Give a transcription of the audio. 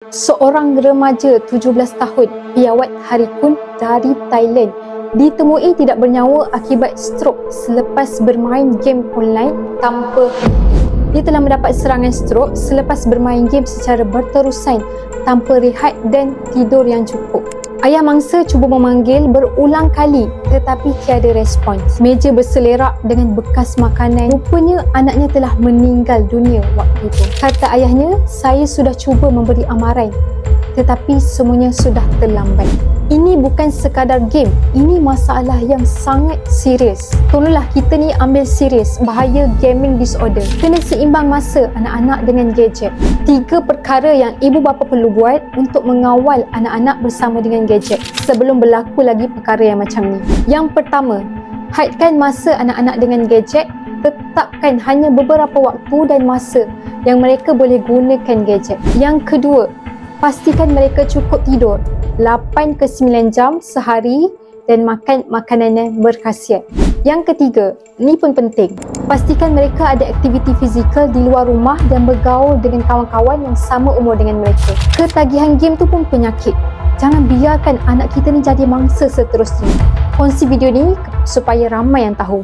Seorang remaja 17 tahun, Piawat Harikun dari Thailand, ditemui tidak bernyawa akibat strok selepas bermain game online tanpa henti. Dia telah mendapat serangan strok selepas bermain game secara berterusan tanpa rehat dan tidur yang cukup. Ayah mangsa cuba memanggil berulang kali tetapi tiada respons. Meja berselerak dengan bekas makanan. Rupanya anaknya telah meninggal dunia waktu itu. Kata ayahnya, saya sudah cuba memberi amaran tetapi semuanya sudah terlambat. Ini bukan sekadar game, ini masalah yang sangat serius. Tolonglah kita ni ambil serius bahaya gaming disorder. Kena seimbang masa anak-anak dengan gadget. 3 perkara yang ibu bapa perlu buat untuk mengawal anak-anak bersama dengan gadget sebelum berlaku lagi perkara yang macam ni. Yang pertama, hadkan masa anak-anak dengan gadget. Tetapkan hanya beberapa waktu dan masa yang mereka boleh gunakan gadget. Yang kedua, pastikan mereka cukup tidur 8 ke 9 jam sehari dan makan makanan yang berkhasiat. Yang ketiga, ni pun penting. Pastikan mereka ada aktiviti fizikal di luar rumah dan bergaul dengan kawan-kawan yang sama umur dengan mereka. Ketagihan game tu pun penyakit. Jangan biarkan anak kita ni jadi mangsa seterusnya. Kongsi video ni supaya ramai yang tahu.